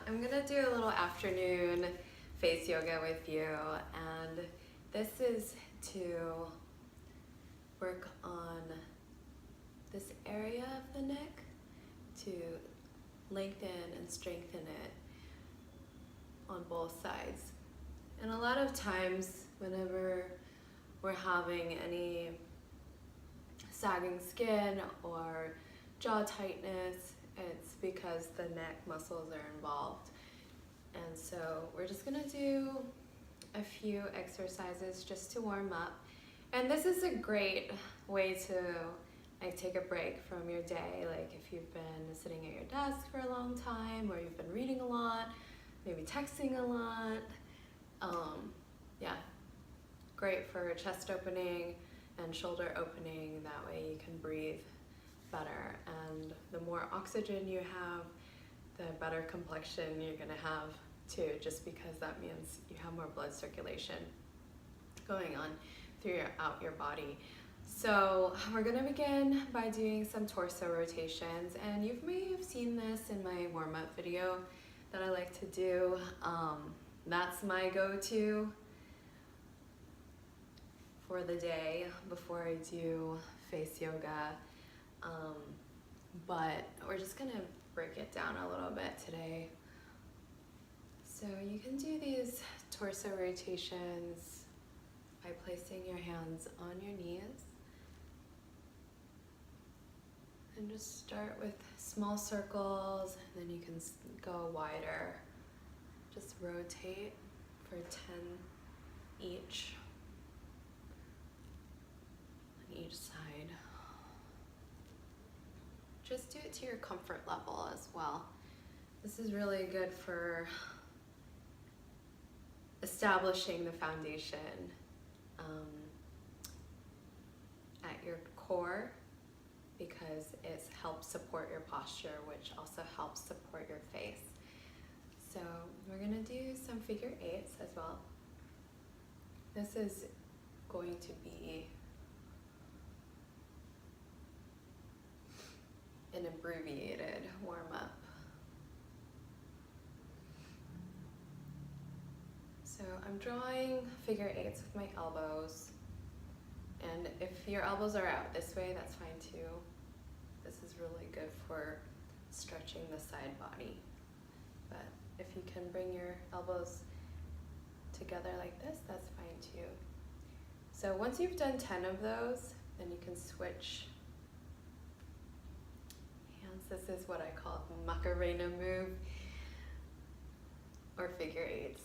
I'm gonna do a little afternoon face yoga with you, and this is to work on this area of the neck to lengthen and strengthen it on both sides. And a lot of times whenever we're having any sagging skin or jaw tightness, it's because the neck muscles are involved. And so we're just gonna do a few exercises just to warm up. And this is a great way to take a break from your day. Like if you've been sitting at your desk for a long time, or you've been reading a lot, maybe texting a lot. Yeah, great for chest opening and shoulder opening. That way you can breathe better, and the more oxygen you have, the better complexion you're gonna have too, just because that means you have more blood circulation going on throughout your body. So we're gonna begin by doing some torso rotations, and you may have seen this in my warm-up video that I like to do. That's my go-to for the day before I do face yoga. But we're just gonna break it down a little bit today. So you can do these torso rotations by placing your hands on your knees. And just start with small circles, and then you can go wider. Just rotate for 10 each on each side. Just do it to your comfort level as well. This is really good for establishing the foundation at your core, because it helps support your posture, which also helps support your face. So we're gonna do some figure eights as well. This is going to be an abbreviated warm-up. So I'm drawing figure eights with my elbows, and if your elbows are out this way, that's fine too. This is really good for stretching the side body. But if you can bring your elbows together like this, that's fine too. So once you've done 10 of those, then you can switch hands. This is what I call the Macarena move, or figure eights.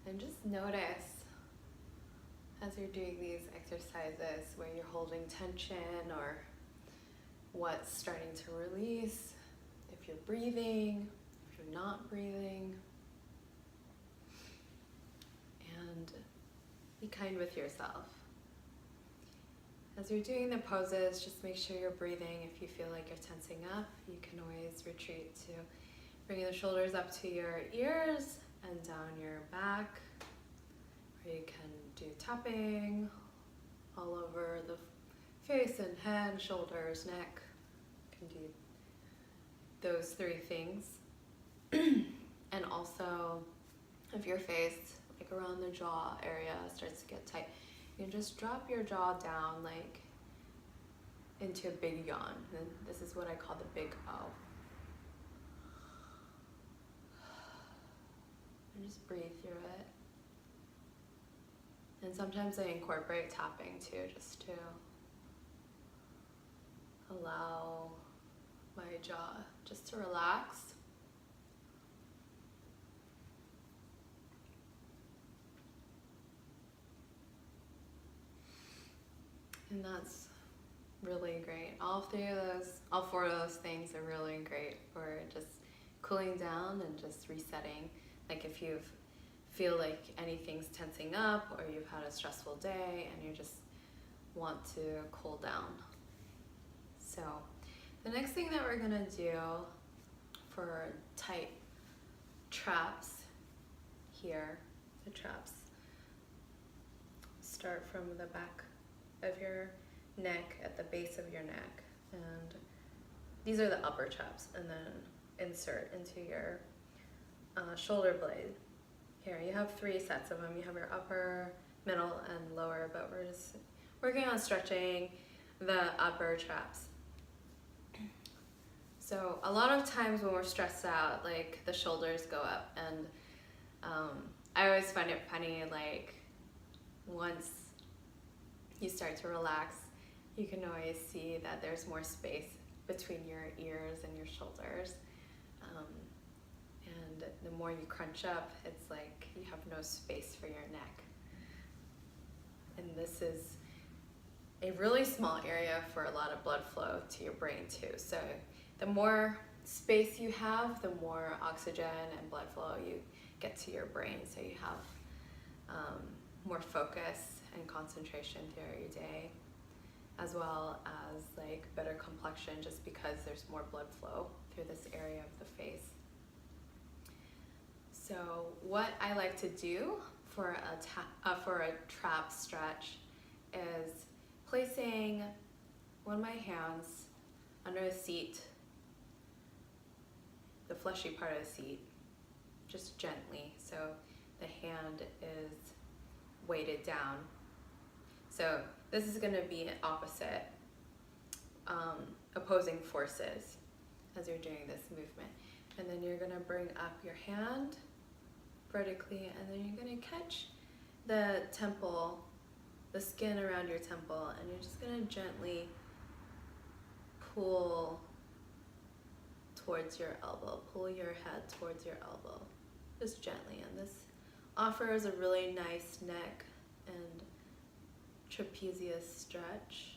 And just notice as you're doing these exercises where you're holding tension or what's starting to release, if you're breathing, if you're not breathing. And be kind with yourself. As you're doing the poses, just make sure you're breathing. If you feel like you're tensing up, you can always retreat to bringing the shoulders up to your ears and down your back, or you can do tapping all over the face and head, shoulders, neck. You can do those three things. And also, if your face, like around the jaw area, starts to get tight, you can just drop your jaw down like into a big yawn. And this is what I call the big O. And just breathe through it. And sometimes I incorporate tapping too, just to allow my jaw just to relax. And that's really great. All four of those things are really great for just cooling down and just resetting. Like if you feel like anything's tensing up, or you've had a stressful day and you just want to cool down. So the next thing that we're gonna do for tight traps here, the traps start from the back of your neck, at the base of your neck, and these are the upper traps, and then insert into your shoulder blade. Here, you have 3 sets of them. You have your upper, middle, and lower, but we're just working on stretching the upper traps. So a lot of times when we're stressed out, like the shoulders go up, and I always find it funny, like once you start to relax, you can always see that there's more space between your ears and your shoulders. And the more you crunch up, it's like you have no space for your neck. And this is a really small area for a lot of blood flow to your brain too. So the more space you have, the more oxygen and blood flow you get to your brain. So you have more focus and concentration throughout your day, as well as like better complexion, just because there's more blood flow through this area of the face. So what I like to do for a trap stretch is placing one of my hands under the seat, the fleshy part of the seat, just gently, so the hand is weighted down. So this is going to be opposite, opposing forces as you're doing this movement. And then you're going to bring up your hand vertically, and then you're going to catch the temple, the skin around your temple, and you're just going to gently pull towards your elbow, pull your head towards your elbow, just gently. And this offers a really nice neck and trapezius stretch.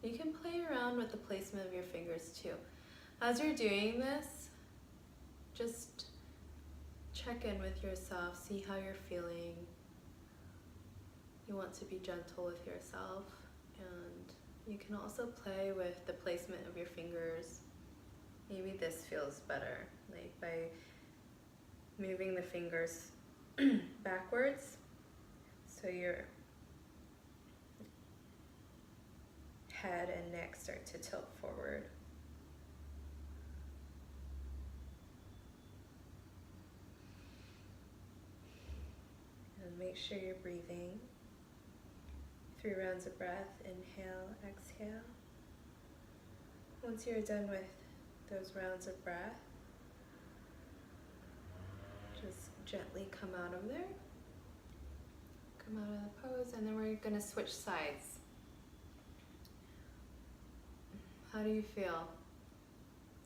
You can play around with the placement of your fingers too. As you're doing this, just check in with yourself, see how you're feeling. You want to be gentle with yourself, and you can also play with the placement of your fingers. Maybe this feels better, like by moving the fingers backwards, so your head and neck start to tilt forward. And make sure you're breathing. 3 rounds of breath, inhale, exhale. Once you're done with those rounds of breath, just gently come out of there. Come out of the pose, and then we're going to switch sides. How do you feel?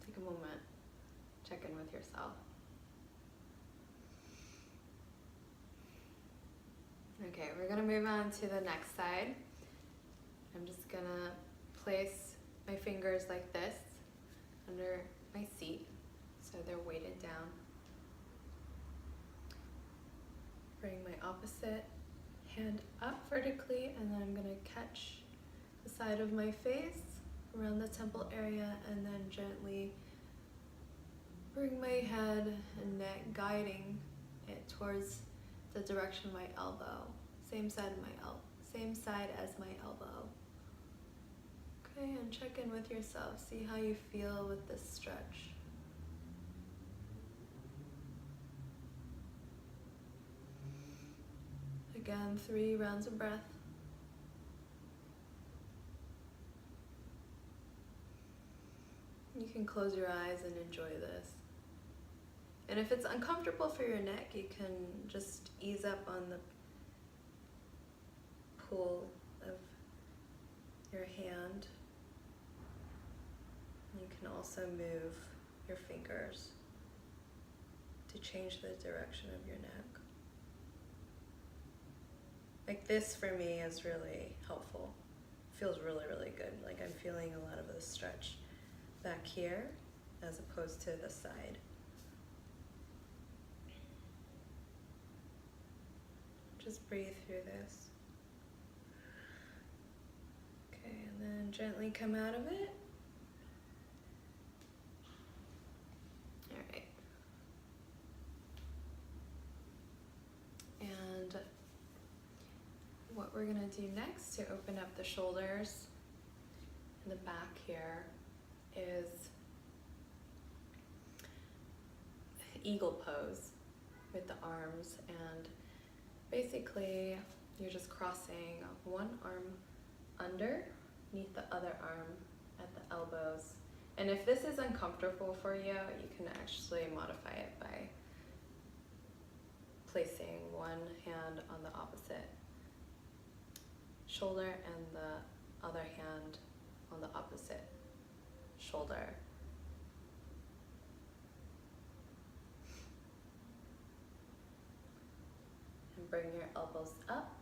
Take a moment. Check in with yourself. Okay, we're going to move on to the next side. I'm just going to place my fingers like this under my seat, so they're weighted down. Bring my opposite hand up vertically, and then I'm going to catch the side of my face around the temple area, and then gently bring my head and neck, guiding it towards the direction of my elbow. Same side as my elbow. Okay, and check in with yourself. See how you feel with this stretch. Again, 3 rounds of breath. You can close your eyes and enjoy this. And if it's uncomfortable for your neck, you can just ease up on the pull of your hand. You can also move your fingers to change the direction of your neck. Like this for me is really helpful. Feels really, really good. Like I'm feeling a lot of the stretch back here as opposed to the side. Just breathe through this. Okay, and then gently come out of it. All right. And what we're gonna do next to open up the shoulders and the back here is eagle pose with the arms, and basically you're just crossing one arm underneath the other arm at the elbows. And if this is uncomfortable for you, you can actually modify it by placing one hand on the opposite shoulder and the other hand on the opposite shoulder. And bring your elbows up.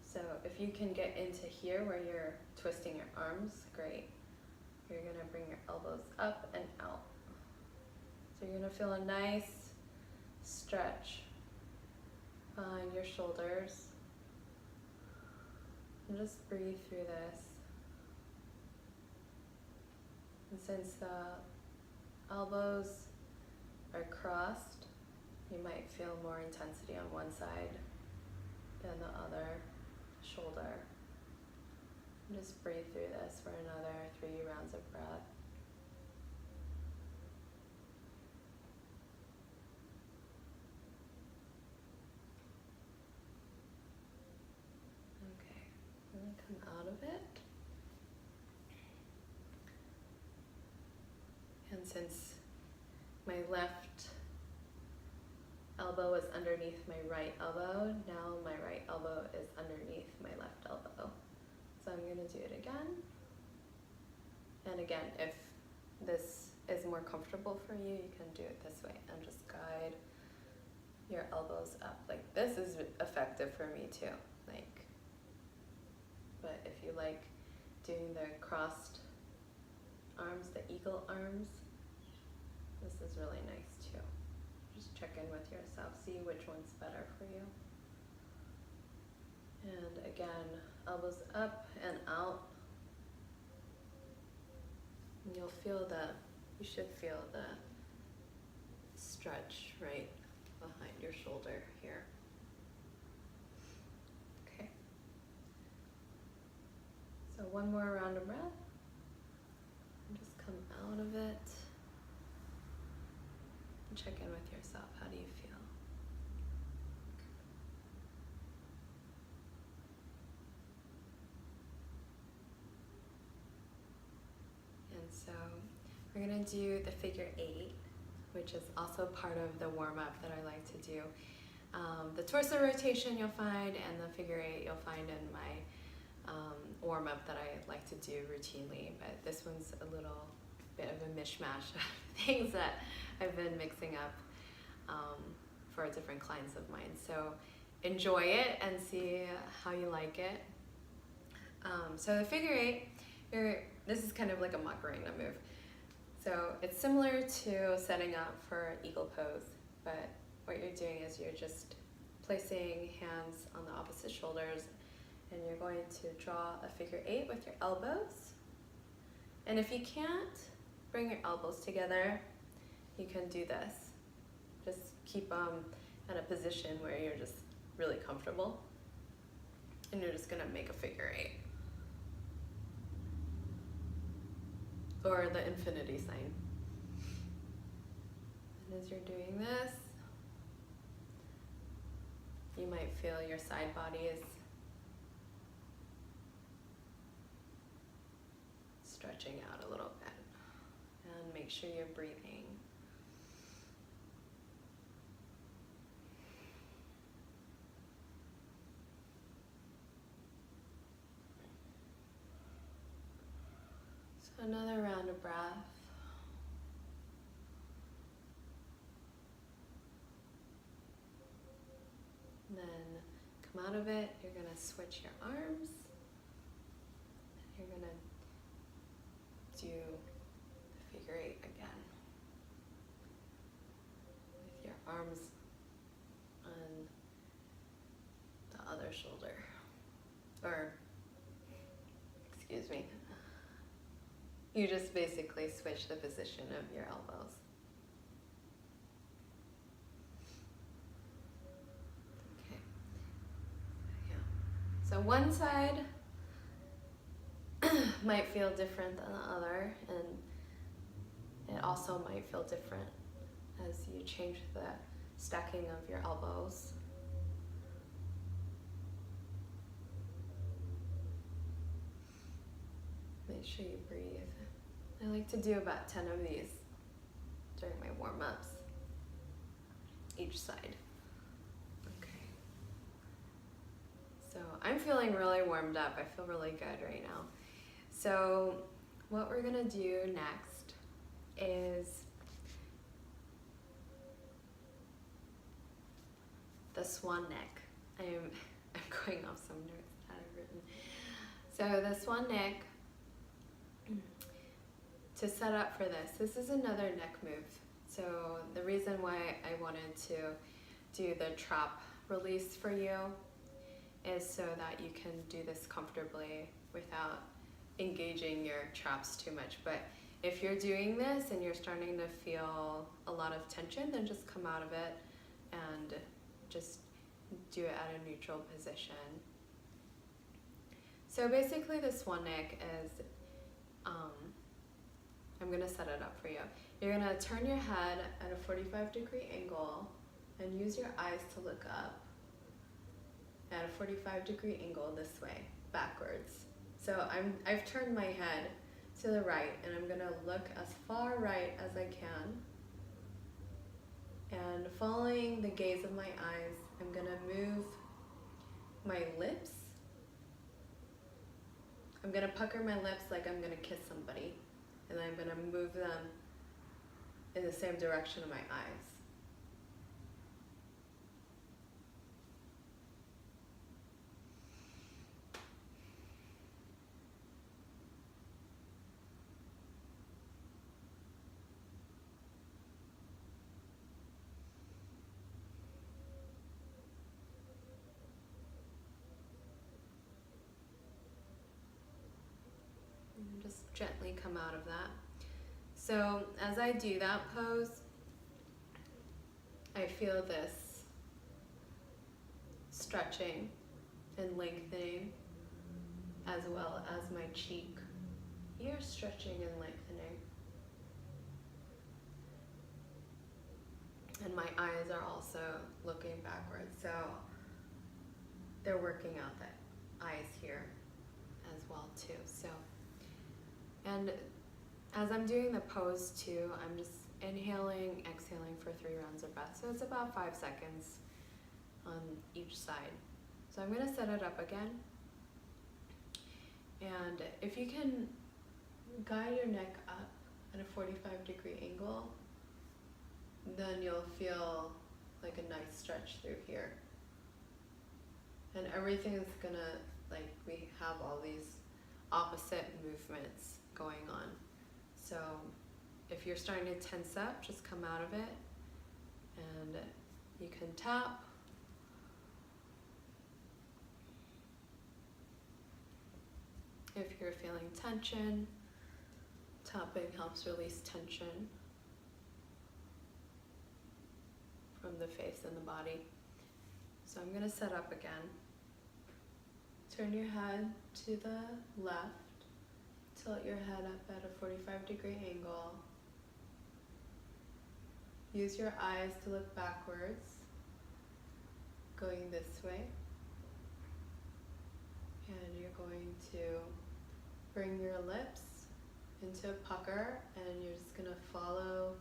So if you can get into here where you're twisting your arms, great. You're gonna bring your elbows up and out. So you're gonna feel a nice stretch behind your shoulders. And just breathe through this. And since the elbows are crossed, you might feel more intensity on one side than the other shoulder. And just breathe through this for another 3 rounds of breath. Okay, I'm going to come out of it. And since my left elbow is underneath my right elbow, now my right elbow is underneath my left elbow. So I'm going to do it again. And again, if this is more comfortable for you, you can do it this way and just guide your elbows up. Like, this is effective for me too. Like, but if you like doing the crossed arms, the eagle arms, this is really nice too. Just check in with yourself, see which one's better for you. And again, elbows up and out. And you should feel the stretch right behind your shoulder here. Okay. So one more round of breath. And just come out of it. And check in with yourself. How do you feel? So we're going to do the figure 8, which is also part of the warm-up that I like to do. The torso rotation you'll find, and the figure 8 you'll find in my warm-up that I like to do routinely, but this one's a little bit of a mishmash of things that I've been mixing up for different clients of mine. So enjoy it and see how you like it. So the figure 8, this is kind of like a Macarena move. So it's similar to setting up for eagle pose, but what you're doing is you're just placing hands on the opposite shoulders, and you're going to draw a figure 8 with your elbows. And if you can't bring your elbows together, you can do this. Just keep them at a position where you're just really comfortable, and you're just gonna make a figure 8. Or the infinity sign. And as you're doing this, you might feel your side body is stretching out a little bit. And make sure you're breathing. So another round of breath. And then come out of it, you're going to switch your arms. You're going to do the figure 8 again. With your arms on the other shoulder. Or, excuse me. You just basically switch the position of your elbows. Okay. So one side might feel different than the other, and it also might feel different as you change the stacking of your elbows. Make sure you breathe. I like to do about 10 of these during my warm-ups, each side. Okay. So I'm feeling really warmed up. I feel really good right now. So what we're gonna do next is the swan neck. I'm going off some notes that I've written. So the swan neck, to set up for this is another neck move. So the reason why I wanted to do the trap release for you is so that you can do this comfortably without engaging your traps too much. But if you're doing this and you're starting to feel a lot of tension, then just come out of it and just do it at a neutral position. So basically the swan neck is, I'm gonna set it up for you. You're gonna turn your head at a 45-degree angle and use your eyes to look up at a 45-degree angle this way, backwards. So I've turned my head to the right, and I'm gonna look as far right as I can. And following the gaze of my eyes, I'm gonna move my lips. I'm gonna pucker my lips like I'm gonna kiss somebody, and then I'm gonna move them in the same direction of my eyes. And just gently come out of that. So as I do that pose, I feel this stretching and lengthening, as well as my cheek ear stretching and lengthening. And my eyes are also looking backwards, so they're working out the eyes here as well too. So, and as I'm doing the pose too, I'm just inhaling, exhaling for 3 rounds of breath. So it's about 5 seconds on each side. So I'm gonna set it up again. And if you can guide your neck up at a 45-degree angle, then you'll feel like a nice stretch through here. And everything is gonna, like, we have all these opposite movements going on. So if you're starting to tense up, just come out of it, and you can tap. If you're feeling tension, tapping helps release tension from the face and the body. So I'm gonna set up again. Turn your head to the left. Tilt your head up at a 45-degree angle. Use your eyes to look backwards, going this way. And you're going to bring your lips into a pucker, and you're just gonna follow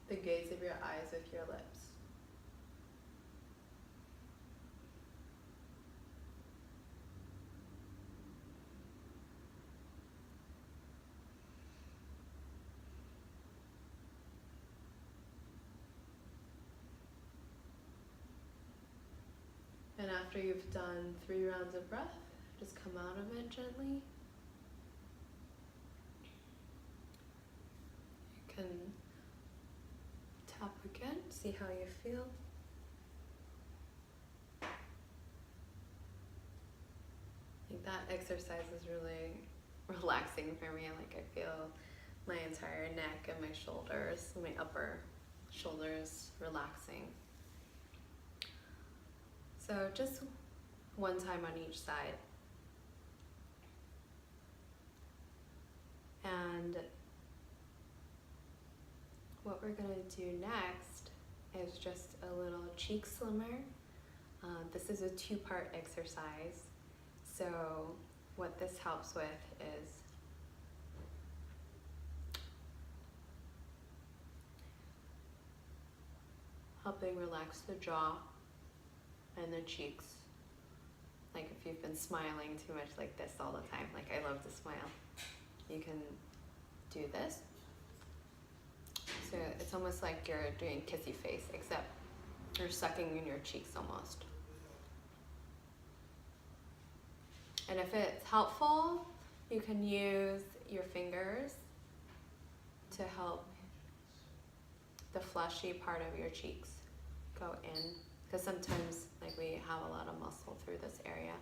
the gaze of your eyes with your lips. And after you've done 3 rounds of breath, just come out of it gently. You can tap again, see how you feel. Like that exercise is really relaxing for me. Like I feel my entire neck and my shoulders, my upper shoulders relaxing. So just one time on each side. we're gonna do next is just a little cheek slimmer. This is a 2-part exercise. So what this helps with is helping relax the jaw and the cheeks. Like if you've been smiling too much like this all the time, like I love to smile, you can do this. So it's almost like you're doing kissy face, except you're sucking in your cheeks almost. And if it's helpful, you can use your fingers to help the fleshy part of your cheeks go in, because sometimes like we have a lot of muscle through this area.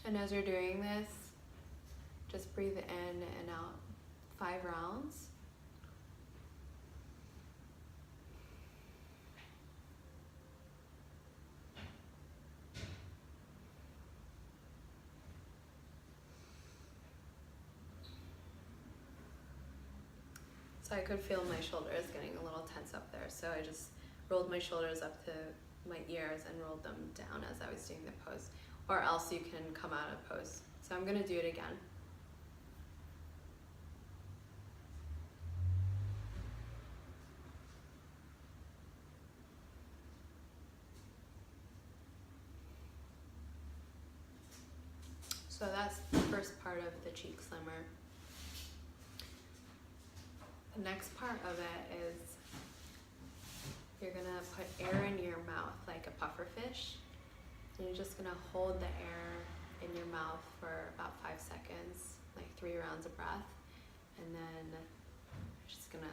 And as you're doing this, just breathe in and out 5 rounds. So I could feel my shoulders getting a little tense up there, so I just rolled my shoulders up to my ears and rolled them down as I was doing the pose, or else you can come out of pose. So I'm gonna do it again. So that's the first part of the cheek slimmer. The next part of it is you're gonna put air in your mouth like a puffer fish. And you're just gonna hold the air in your mouth for about 5 seconds, like 3 rounds of breath. And then you're just gonna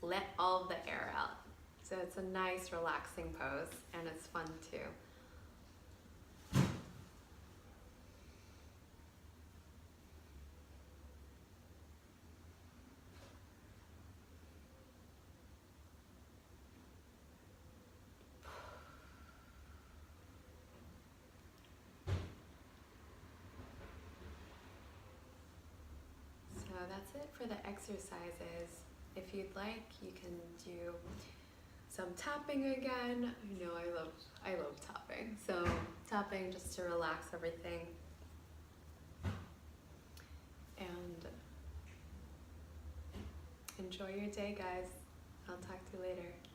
let all of the air out. So it's a nice relaxing pose and it's fun too. So that's it for the exercises. If you'd like, you can do some tapping again. You know I love tapping. So tapping just to relax everything. And enjoy your day, guys. I'll talk to you later.